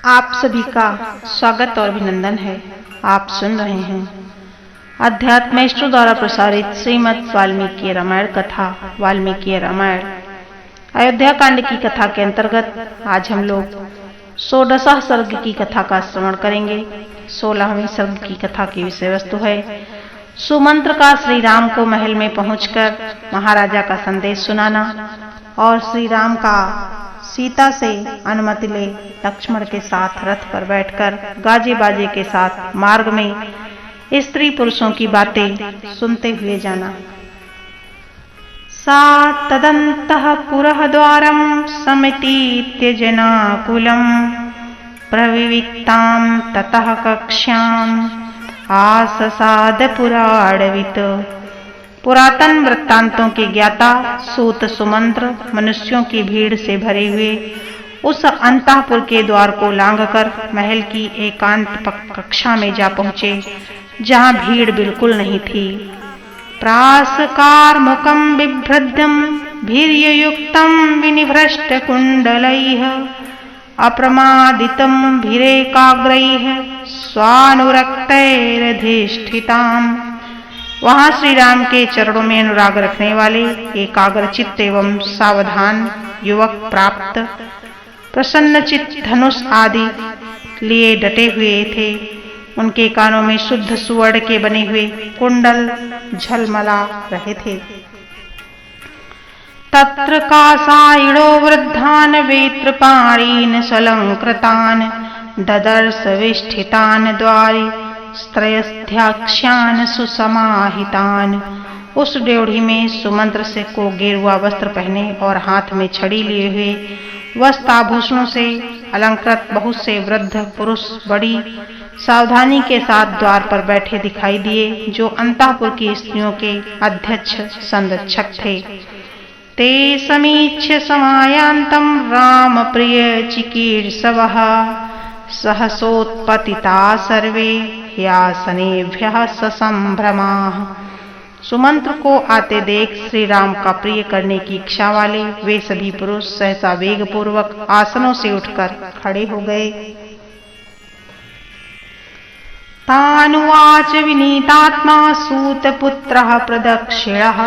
आप सभी का स्वागत और अभिनंदन है। आप सुन रहे हैं अध्यात्म मास्टर द्वारा प्रसारित श्रीमद् वाल्मीकि रामायण कथा वाल्मीकि रामायण अयोध्या कांड की कथा के अंतर्गत आज हम लोग 16 सर्ग की कथा का श्रवण करेंगे। 16वें सर्ग की कथा की विषय वस्तु है सुमंत्र का श्री राम को महल में पहुंचकर महाराजा का संदेश सुनाना और श्री राम का सीता से अनुमति ले लक्ष्मण के साथ रथ पर बैठकर गाजे बाजे के साथ मार्ग में स्त्री पुरुषों की बातें सुनते हुए जाना। सा तदन्तः पुरः द्वारं समितीत्य जनाकुलं प्रविविक्तां ततः कक्ष्याम् आससाद पुराणवित्। पुरातन वृत्तांतों के ज्ञाता सूत सुमंत्र मनुष्यों की भीड़ से भरे हुए उस अंतःपुर के द्वार को लांघकर महल की एकांत कक्षा में जा पहुंचे, जहां भीड़ बिल्कुल नहीं थी। प्रासकार मुखम बिभ्रद्यम भीर्युक्तम विनिभ्रष्ट कुंडलैः अप्रमादितम भीरेकाग्रैः स्वानुरक्तैरधिष्ठिताम्। वहां श्री राम के चरणों में अनुराग रखने वाले एकाग्र चित्त एवं सावधान युवक प्राप्त प्रसन्न चित्त धनुष आदि लिए डटे हुए थे। उनके कानों में शुद्ध सुवर्ण के बने हुए कुंडल झलमला रहे थे। तत्र कासायिणो वृद्धान वेत्रपाणीन सलंकृतान ददर्श विष्ठितान द्वारि स्त्रयस्थ्याक्ष्यान सुसमाहितान। उस ड्योढ़ी में सुमंत्र से को गेरुआ वस्त्र पहने और हाथ में छड़ी लिए हुए वस्त्राभूषणों से अलंकृत बहुत से वृद्ध पुरुष बड़ी सावधानी के साथ द्वार पर बैठे दिखाई दिए, जो अंतःपुर की स्त्रियों के अध्यक्ष संरक्षक थे। ते समीक्ष्य समायान्तं राम प्रिय चिकीर्षवः सहसोत्पतिता सर्वे यासनेभ्यः ससंभ्रमाः। सुमंत्र को आते देख श्री राम का प्रिय करने की इच्छा वाले वे सभी पुरुष सहसा वेग पूर्वक आसनों से उठकर खड़े हो गए। तानुवाच विनीतात्मा सूतपुत्रः प्रदक्षिणः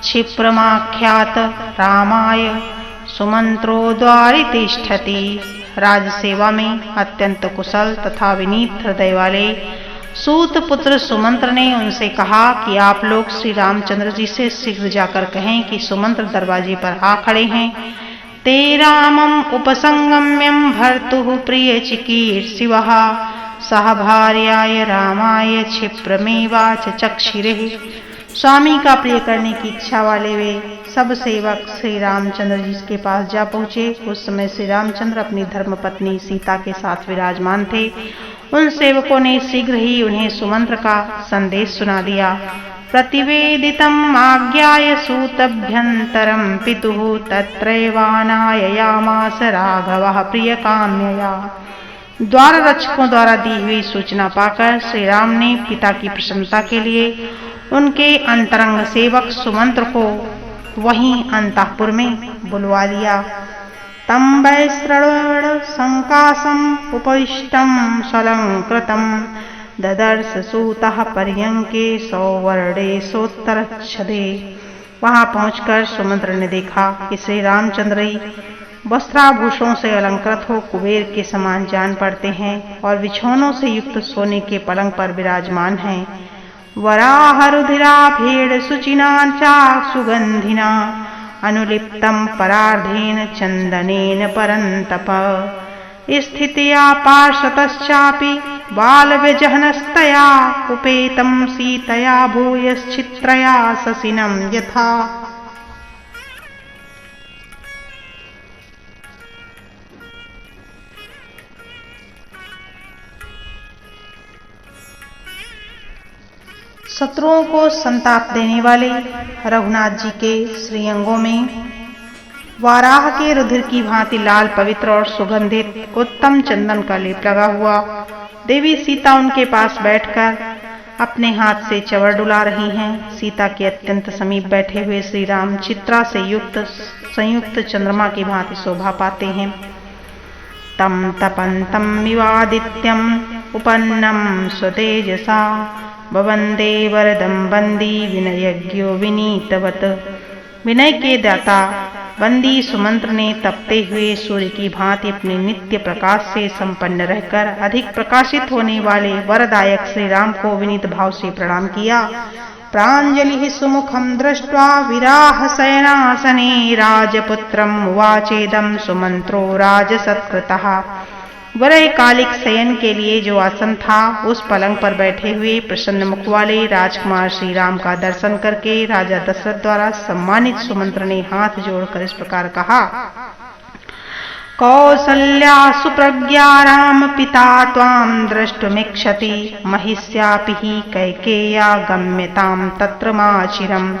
क्षिप्रमाख्यात रामाय सुमंत्रो द्वारि तिष्ठति। राजसेवा में अत्यंत कुशल तथा विनीत हृदय वाले सूत पुत्र सुमंत्र ने उनसे कहा कि आप लोग श्री रामचंद्र जी से शीघ्र जाकर कहें कि सुमंत्र दरवाजे पर आ खड़े हैं। ते रामम उपसंगम्यम भर्तुः प्रिय चिकीर्षिवः सह भार्याय रामाय क्षिप्रमेवाच चक्षिरे। स्वामी का प्रिय करने की इच्छा वाले वे सब सेवक श्री रामचंद्र जी के पास जा पहुंचे। उस समय श्री रामचंद्र अपनी धर्मपत्नी सीता के साथ विराजमान थे। उन सेवकों ने शीघ्र ही उन्हें सुमंत्र का संदेश सुना दिया। प्रतिवेदितम् आज्ञाय सूतभ्यंतरम पितुः तत्रैवानाययामास राघवः प्रियकाम्यया। द्वार रक्षकों द्वारा दी हुई सूचना पाकर श्री राम ने पिता की प्रसन्नता के लिए उनके अंतरंग सेवक सुमंत्र को वहीं अंतःपुर में बुलवा लिया। तम वैश्रवण संकासम उपविष्टम सलंकृतम ददर्श सूतः पर्यंके सौवर्णेशोत्तरच्छदे। वहां पहुंचकर सुमंत्र ने देखा कि श्री रामचंद्र वस्त्राभूषणों से अलंकृत हो कुबेर के समान जान पड़ते हैं और बिछौनों से युक्त सोने के पलंग पर विराजमान हैं। वराहरुधिराभेड़ शुचिना चा सुगंधिना अनुलिप्तम परार्धेन चंदनेन परंतप। स्थित्या पार्श्वतश्चापि बालव्यजहनस्तया उपेतं सीतया भूयश्चित्रया शशिनं यथा। शत्रुओं को संताप देने वाले रघुनाथ जी के श्रीअंगों में वाराह के रुधिर की भांति लाल पवित्र और सुगंधित उत्तम चंदन का लेप लगा हुआ। देवी सीता उनके पास बैठकर अपने हाथ से चवर डुला रही हैं। सीता के अत्यंत समीप बैठे हुए श्री राम चित्रा से युक्त संयुक्त चंद्रमा की भांति शोभा पाते हैं। तं तपन्तं विवादित्यम् उपन्नं स्वतेजसा ववन्दे वरदं बन्दी विनयज्ञो विनीतवत्। विनय के दाता बंदी सुमंत्र ने तपते हुए सूर्य की भांति अपने नित्य प्रकाश से संपन्न रहकर अधिक प्रकाशित होने वाले वरदायक श्री राम को विनीत भाव से प्रणाम किया। प्राञ्जलिः सुमुखं दृष्ट्वा विराह शयनासने राजपुत्रम् उवाचेदं सुमंत्रो राजसत्कृतः। वरैकालिक शयन के लिए जो आसन था उस पलंग पर बैठे हुए प्रसन्न मुख वाले राजकुमार श्री राम का दर्शन करके राजा दशरथ द्वारा सम्मानित सुमंत्र ने हाथ जोड़कर इस प्रकार कहा। कौसल्या सुप्रज्ञा राम पिता त्वां द्रष्टुमिच्छति महिष्यापि हि कैकेय्या गम्यतां तत्र माचिरम्।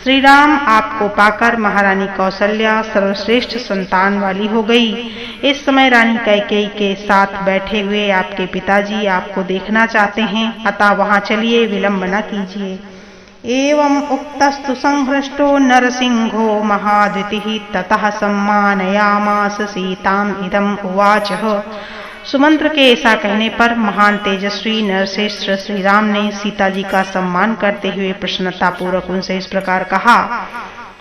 श्री राम आपको पाकर महारानी कौसल्या सर्वश्रेष्ठ संतान वाली हो गई। इस समय रानी कैकेयी के साथ बैठे हुए आपके पिताजी आपको देखना चाहते हैं, अतः वहां चलिए, विलंब न कीजिए। एवं उक्तस्तु संहृष्टो नरसिंहो महाद्युतिः ततः सम्मानयामास सीताम् इदम् उवाचः। सुमंत्र के ऐसा कहने पर महान तेजस्वी नरश्रेष्ठ श्री राम ने सीता जी का सम्मान करते हुए प्रसन्नता पूर्वक उनसे इस प्रकार कहा।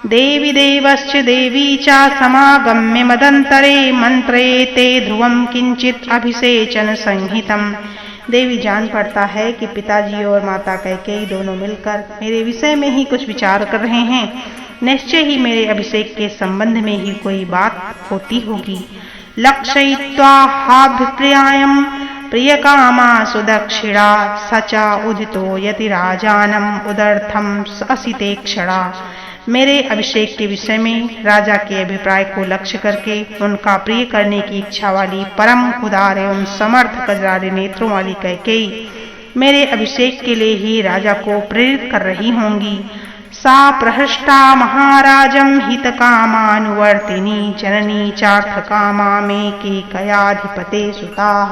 देवी देवश्च देवी च समागम्य मदंतरे मंत्रे ते ध्रुवं किंचित अभिषेचन संहितम्। देवी जान पड़ता है कि पिताजी और माता कैकेयी दोनों मिलकर मेरे विषय में ही कुछ विचार कर रहे हैं। निश्चय ही मेरे अभिषेक के संबंध में ही कोई बात होती होगी। लक्षयित्वा हाभिप्रियायं प्रियकामा सुदक्षिणा सचा उदितो यति राजानम् उदर्थं असिते क्षणा। मेरे अभिषेक के विषय में राजा के अभिप्राय को लक्ष्य करके उनका प्रिय करने की इच्छा वाली परम उदार एवं समर्थ कजरारे नेत्रों वाली कैकेयी मेरे अभिषेक के लिए ही राजा को प्रेरित कर रही होंगी। सा प्रहृष्टा महाराजं हितकामानुवर्तिनी जननी चार्थकामा मे केकयाधिपते सुताः।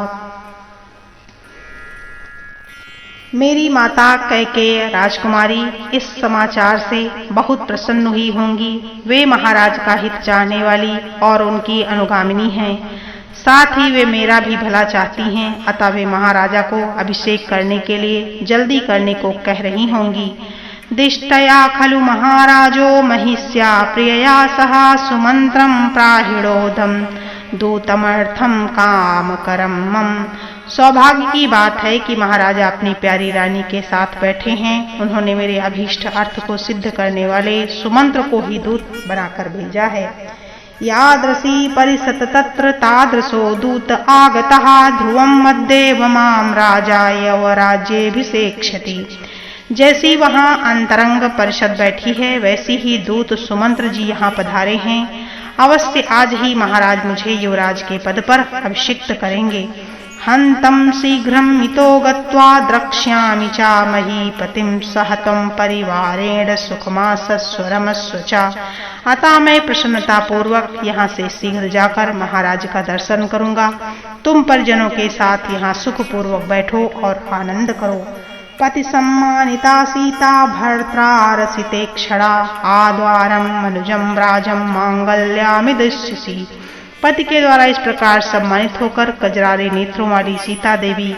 मेरी माता कैकेयी राजकुमारी इस समाचार से बहुत प्रसन्न हुई होंगी। वे महाराज का हित चाहने वाली और उनकी अनुगामिनी हैं, साथ ही वे मेरा भी भला चाहती हैं, अतः वे महाराजा को अभिषेक करने के लिए जल्दी करने को कह रही होंगी। दिष्टया खलु महाराजो महिष्या प्रियया सह सुमंत्रं प्राहिणोदम दूतमर्थम कामकरम मम। सौभाग्य की बात है कि महाराजा अपनी प्यारी रानी के साथ बैठे हैं। उन्होंने मेरे अभीष्ट अर्थ को सिद्ध करने वाले सुमंत्र को ही दूत बनाकर भेजा है। यादृशी परिसत तत्र तादृशो दूत आगतः ध्रुवं मद्देव मां राजाय राज्येभिषेक्षति। जैसी वहां अंतरंग परिषद बैठी है वैसी ही दूत सुमंत्र जी यहाँ पधारे हैं। अवश्य आज ही महाराज मुझे युवराज के पद पर अभिषिक्त करेंगे। हंतं शीघ्रं मितो गत्वा द्रक्ष्यामि चा महीपतिं सहतं परिवारेण सुखमासस्वरमस्व च। अतः मैं प्रसन्नता पूर्वक यहाँ से शीघ्र जाकर महाराज का दर्शन करूंगा। तुम परिजनों के साथ यहाँ सुखपूर्वक बैठो और आनंद करो। पति सम्मानिता सीता भर्त्रारसिते क्षणा आद्वारम मनुजम राजम मांगल्यामि दृश्यसी। पति के द्वारा इस प्रकार सम्मानित होकर कजरारे नेत्रों वाली सीता देवी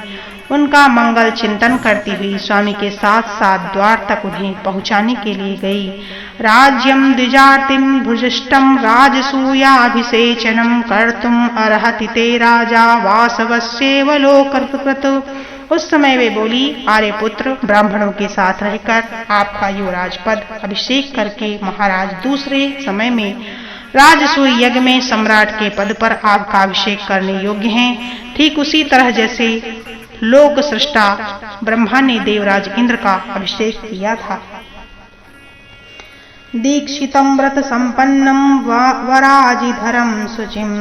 उनका मंगल चिंतन करती हुई स्वामी के साथ साथ द्वार तक उन्हें पहुंचाने के लिए गई। राज्यम द्विजातिम भुजिष्टम राजसूयाभिषेचनम कर्तुम अर्हति ते राजा वासवस्येव लोककृत। उस समय वे बोली, आर्यपुत्र, ब्राह्मणों के साथ रहकर आपका युवराज पद अभिषेक करके महाराज दूसरे समय में राजसूय यज्ञ में सम्राट के पद पर आपका अभिषेक करने योग्य हैं। ठीक उसी तरह जैसे लोक सृष्टा ब्रह्मा ने देवराज इंद्र का अभिषेक किया था। दीक्षितं व्रत संपन्नं वराजिधरं शुचिं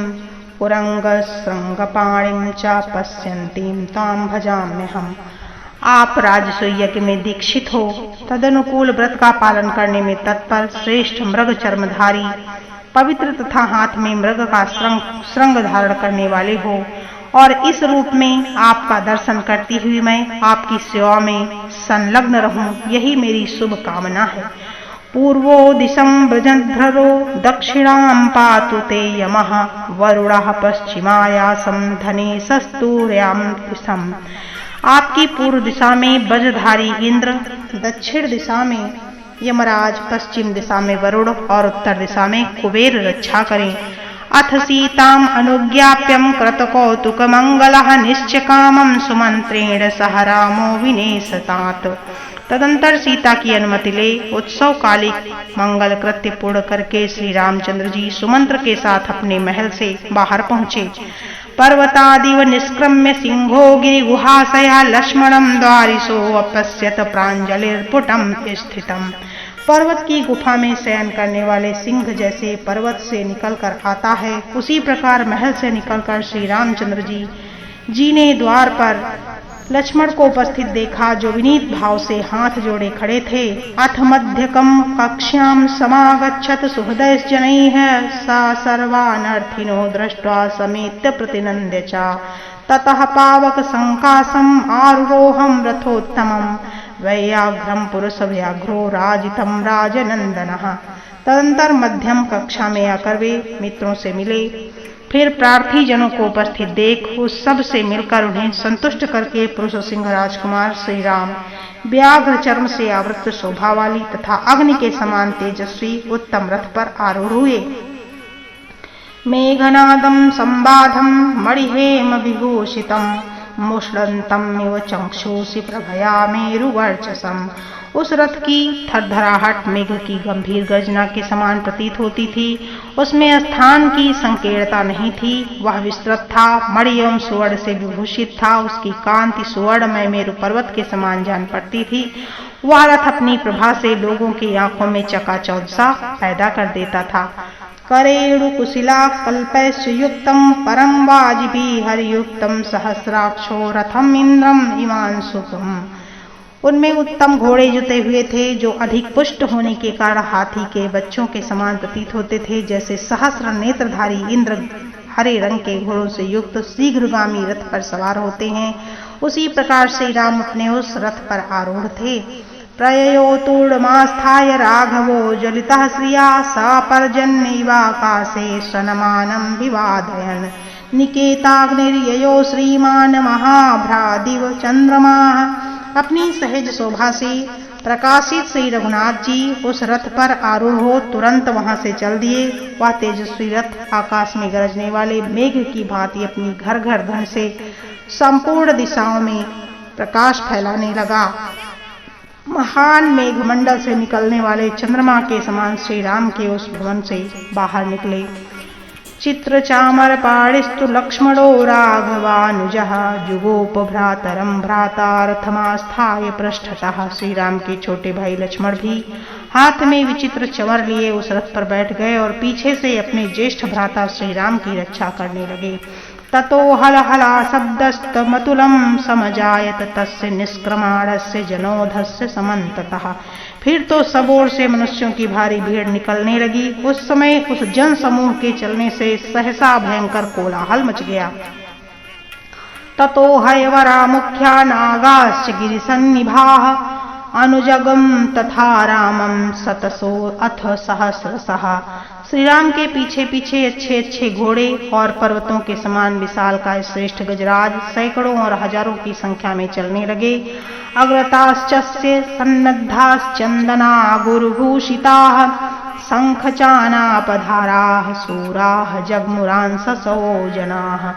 पुरंगसृंगपाणिं च पश्यन्तीं तां भजाम्यहम्। आप राजसूय यज्ञ में दीक्षित हो, तदनुकूल व्रत का पालन करने में तत्पर श्रेष्ठ मृग चर्मधारी, पवित्र तथा हाथ में मृग का श्रृंग धारण करने वाले हो, और इस रूप में आपका दर्शन करती हुई मैं आपकी सेवा में संलग्न रहूं, यही मेरी शुभ कामना है। पूर्वो दिशं व्रजध्रो दक्षिणां पातु ते यमः वरुणः पश्चिमायासं धनेशस्तूर्यां दिशम्। आपकी पूर्व दिशा में वज्रधारी इंद्र, दक्षिण दिशा में यमराज, पश्चिम दिशा में वरुण और उत्तर दिशा में कुबेर रक्षा करें। अथ सीताम अनुज्ञाप्यम कृतकौतुकमंगलः निश्चकामं सुमंत्रेण सह रामो विनेशतात्। तदंतर सीता की अनुमति ले उत्सवकालिक मंगल कृत्य पूर्ण करके श्री रामचंद्र जी सुमंत्र के साथ अपने महल से बाहर पहुंचे। पर्वतादिव निष्क्रम्य सिंहो गिरिगुहाशया लक्ष्मणं द्वारिशो अपश्यत प्राञ्जलिर्पुटं स्थितम्। पर्वत की गुफा में शयन करने वाले सिंह जैसे पर्वत से निकलकर आता है, उसी प्रकार महल से निकलकर श्री रामचंद्र जी ने द्वार पर लक्ष्मण को उपस्थित देखा, जो विनीत भाव से हाथ जोड़े खड़े थे। अथ मध्यकम कक्ष्याम समागच्छत सुहृदयश्चनैः सा सर्वानर्थिनो दृष्ट्वा समेत्य प्रतिनन्द्य च ततः पावक संकासम आरोहम रथोत्तमम वैयाघ्रम पुरुष व्याघ्रो राजितम राजनंदनः। तदंतर मध्यम कक्षा में आकर वे मित्रों से मिले। फिर प्रार्थी जनों को उपस्थित देख उस सब से मिलकर उन्हें संतुष्ट करके पुरुष सिंह राजकुमार श्री राम व्याघ्र चर्म से आवृत शोभा वाली तथा अग्नि के समान तेजस्वी उत्तम रथ पर आरूढ़ हुए। मेघनादम संबाधम मणिहेम विभूषितम मुष्णन्तम इव चक्षुषि प्रभया मेरुवर्चसम। उस रथ की थरथराहट मेघ की गंभीर गर्जना के समान प्रतीत होती थी। उसमें स्थान की संकीर्णता नहीं थी। वह विस्तृत था, मणि एवं सुवर्ण से विभूषित था। उसकी कांति सुवर्णमय मेरु पर्वत के समान जान पड़ती थी। वह रथ अपनी प्रभा से लोगों की आंखों में चकाचौंध सा पैदा कर देता था। करेणु कुशिला कल्पैश्च युक्तम परम वाजिभी हरियुक्तम सहस्राक्षो रथम इंद्रम इमांशुकम। उनमें उत्तम घोड़े जुते हुए थे, जो अधिक पुष्ट होने के कारण हाथी के बच्चों के समान प्रतीत होते थे। जैसे सहस्र नेत्रधारी इंद्र हरे रंग के घोड़ों से युक्त शीघ्रगामी रथ पर सवार होते हैं, उसी प्रकार श्री राम अपने उस रथ पर आरूढ़ थे। प्रययो तूर्णमास्थाय राघवो ज्वलितः श्रिया सपर्जन्यैवाकाशे स्वनमानं विवादयन् निकेताग्निर्ययो श्रीमान महाभ्रादिव चंद्रमाः। अपनी सहज शोभा से प्रकाशित श्री रघुनाथ जी उस रथ पर आरूढ़ हो तुरंत वहां से चल दिए। वह तेजस्वी रथ आकाश में गरजने वाले मेघ की भांति अपनी घर घर ध्वनि से संपूर्ण दिशाओं में प्रकाश फैलाने लगा। महान मेघमंडल से निकलने वाले चंद्रमा के समान श्री राम के उस भवन से बाहर निकले। चित्र चामर पाणिस्तु लक्ष्मणो राघवानुजः जुगोप भ्रातरम भ्रातार्थमास्थाय पृष्ठतः। श्री राम के छोटे भाई लक्ष्मण भी हाथ में विचित्र चंवर लिए उस रथ पर बैठ गए और पीछे से अपने ज्येष्ठ भ्राता श्री राम की रक्षा करने लगे। ततो हलहला शब्दस्तमतुलं समजायत तस्य निष्क्रमाणस्य जनोधस्य समन्ततः। फिर तो सब ओर से मनुष्यों की भारी भीड़ निकलने लगी। उस समय उस जन समूह के चलने से सहसा भयंकर कोलाहल मच गया। ततो हयवरा मुख्या नागाश्च गिरिसन्निभाः अनुजगम तथा रामम सतसो अथ सहस्रशः। श्री राम के पीछे पीछे अच्छे अच्छे घोड़े और पर्वतों के समान विशाल का श्रेष्ठ गजराज सैकड़ों और हजारों की संख्या में चलने लगे। अग्रताश्चस्य सन्नद्धाश्चंदना गुरुभूषिताः शंखचानापधाराः शूराः जगमुरांससो जनाः।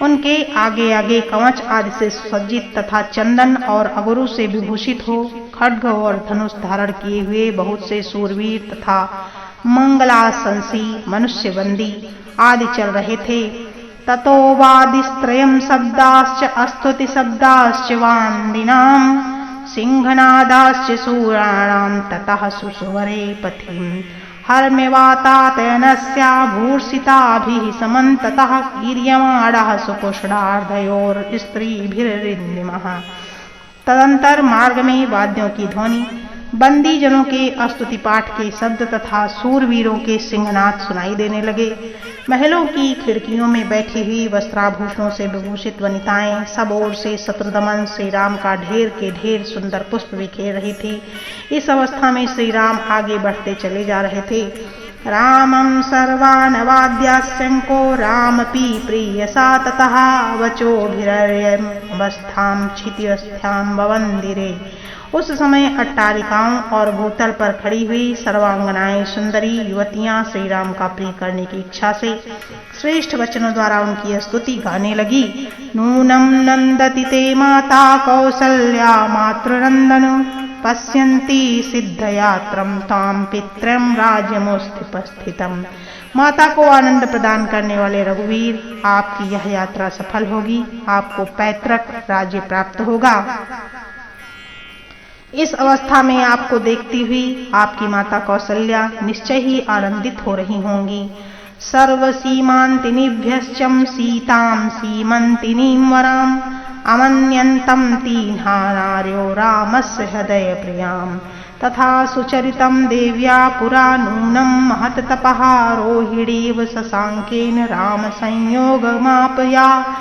उनके आगे आगे कवच आदि से सुसज्जित तथा चंदन और अगुरु से विभूषित हो खड्ग और धनुष धारण किए हुए बहुत से सूरवीर तथा मंगलाशंसी मनुष्य बंदी आदि चल रहे थे। ततो वादिस्त्रयं शब्दाश्च अस्तुति शब्दाश्च वान्दिनां सिंहनादाश्च सूराणां ततः सुसुवरे पथिम् हर्म्यवातातयनस्या भूर्षिताभिः समन्ततः कीर्यमाणः सुपुष्णार्धयोर् स्त्रीभिरिन्दिमः। तदंतर मार्ग में वाद्यों की ध्वनि बंदी जनों के स्तुति पाठ के शब्द तथा सूरवीरों के सिंहनाद सुनाई देने लगे। महलों की खिड़कियों में बैठी हुई वस्त्राभूषणों से विभूषित वनिताएं सब ओर से शत्रुदमन श्री राम का ढेर के ढेर सुंदर पुष्प बिखेर रही थी। इस अवस्था में श्री राम आगे बढ़ते चले जा रहे थे। रामं सर्वानवाद्यास्यंको रामपि प्रियसा ततः वचोभिरयमवस्थां क्षितिवस्थां ववन्दिरे। उस समय अट्टालिकाओं और भूतल पर खड़ी हुई सर्वांगनाएं सुंदरी युवतियां श्री राम का प्रिय करने की इच्छा से श्रेष्ठ वचनों द्वारा उनकी स्तुति गाने लगी। नूनं नंदति ते माता कौसल्या मातृनंदन पश्यन्ति सिद्धयात्रं तां पितरं राज्यमुपस्थितम्। माता को आनंद प्रदान करने वाले रघुवीर, आपकी यह यात्रा सफल होगी, आपको पैतृक राज्य प्राप्त होगा। इस अवस्था में आपको देखती हुई आपकी माता कौसल्या निश्चय ही आनंदित हो रही होंगी। सर्वसीमान्तिनिभ्यश्चम सीतां सीमन्तिनीं वराम् अमन्यन्तं तीन्हा नार्यो रामस्य हृदय प्रियाम् तथा सुचरितं देव्या पुरा नूनं महत तपः रोहिणीव शशांकेन राम संयोगमापया।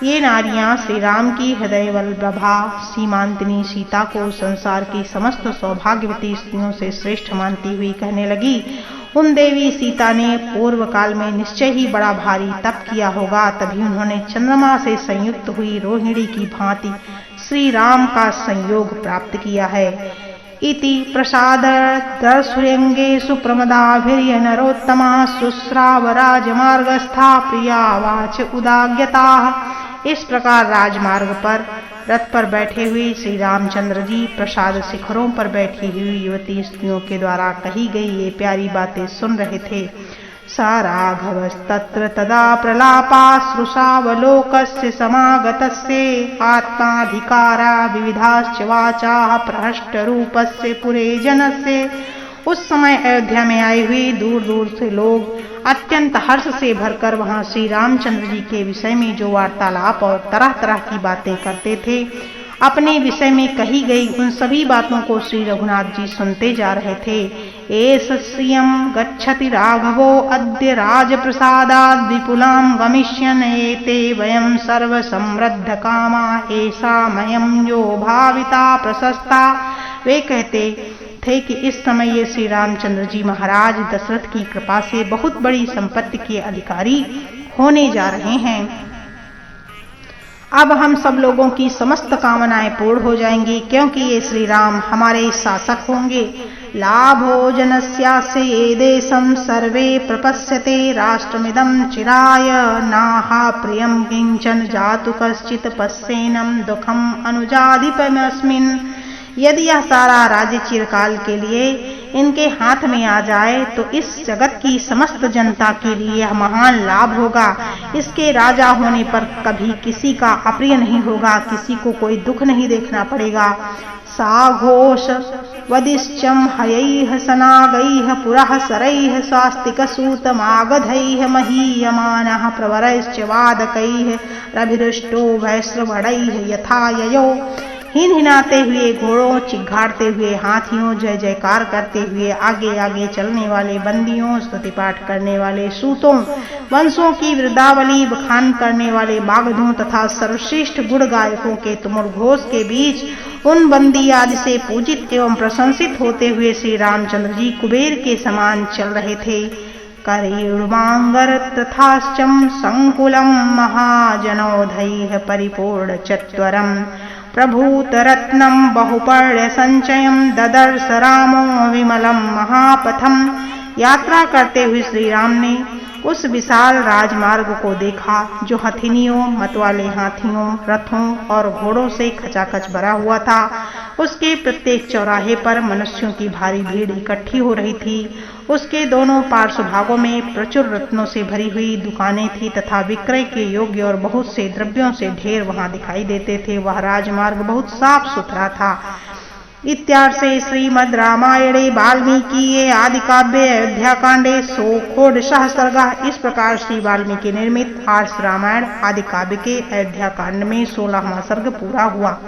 ये नारियां श्री राम की हृदय वल्लभा सीमांतिनी सीता को संसार की समस्त सौभाग्यवती स्त्रियों से श्रेष्ठ मानती हुई कहने लगी। उन देवी सीता ने पूर्व काल में निश्चय ही बड़ा भारी तप किया होगा, तभी उन्होंने चंद्रमा से संयुक्त हुई रोहिणी की भांति श्री राम का संयोग प्राप्त किया है। इति प्रसाद दर्शुयंगे सुप्रमदाभिर्य नरोत्तमा सुश्राव राजमार्गस्था प्रियावाच उदाग्यता। इस प्रकार राजमार्ग पर रथ पर बैठे हुए श्री रामचंद्र जी प्रसाद शिखरों पर बैठी हुई युवती स्त्रियों के द्वारा कही गई ये प्यारी बातें सुन रहे थे। सा राघवस्तत्र तदा प्रलापाश्रुषावलोकस्य समागतस्य आत्माधिकारा विविधाश्च वाचाः प्रहष्टरूपस्य पुरे जनस्य। उस समय अयोध्या में आए हुए दूर दूर से लोग अत्यंत हर्ष से भरकर वहां श्री रामचंद्र जी के विषय में जो वार्तालाप और तरह तरह की बातें करते थे, अपने विषय में कही गई उन सभी बातों को श्री रघुनाथ जी सुनते जा रहे थे। एष श्रियं गच्छति राघवो अद्य राजप्रसादाद् विपुलां गमिष्यन् एते वयं सर्व समृद्ध कामा एषा मयं यो भाविता प्रशस्ता। वे कहते थे कि इस समय ये श्री रामचंद्र जी महाराज दशरथ की कृपा से बहुत बड़ी संपत्ति के अधिकारी होने जा रहे हैं। अब हम सब लोगों की समस्त कामनाएं पूर्ण हो जाएंगी, क्योंकि ये श्री राम हमारे शासक होंगे। लाभो जनस्यास्य ये देशं सर्वे प्रपश्यते राष्ट्रमिदं चिराय नाहा प्रियं किंचन जातु कश्चित् पश्येनं दुःखम् अनुजाधिपमस्मिन्। यदि यह सारा राज्य चिरकाल के लिए इनके हाथ में आ जाए तो इस जगत की समस्त जनता के लिए यह महान लाभ होगा। इसके राजा होने पर कभी किसी का अप्रिय नहीं होगा, किसी को कोई दुख नहीं देखना पड़ेगा। साघोष वदिश्चम हयैः सनागैः पुरः सरैः स्वास्तिकसूतमागधैः महीयमानः प्रवरैश्च वादकैः रभिरुष्टो वैश्रवणैः यथा ययो। हिनहिनाते हुए घोड़ों, चिघाड़ते हुए हाथियों, जय जयकार करते हुए आगे आगे चलने वाले बंदियों, स्तुति पाठ करने वाले सूतों, वंशों की वृद्धावली बखान करने वाले बागधों तथा सर्वश्रेष्ठ गुण गायकों के तुमुल घोष के बीच उन बंदी आदि से पूजित एवं प्रशंसित होते हुए श्री रामचंद्र जी कुबेर के समान चल रहे थे। करेणुमांगर तथाश्चम संकुलम महाजनोधैः परिपूर्ण चत्वरम प्रभूतरत्नं बहुपर्य संचयं ददर्श रामो विमलम महापथम। यात्रा करते हुए श्री राम ने उस विशाल राजमार्ग को देखा जो हथिनियों, मतवाले हाथियों, रथों और घोड़ों से खचाखच भरा हुआ था। उसके प्रत्येक चौराहे पर मनुष्यों की भारी भीड़ इकट्ठी हो रही थी। उसके दोनों पार्श्व भागों में प्रचुर रत्नों से भरी हुई दुकानें थी तथा विक्रय के योग्य और बहुत से द्रव्यों से ढेर वहां दिखाई देते थे। वह राजमार्ग बहुत साफ सुथरा था। इत्यार्षे श्रीमद् रामायणे वाल्मीकि आदि काव्ये अयोध्या कांडे षोडशः सर्गः। इस प्रकार श्री वाल्मीकि निर्मित आर्ष रामायण आदि काव्य के अयोध्या कांड में 16वां सर्ग पूरा हुआ।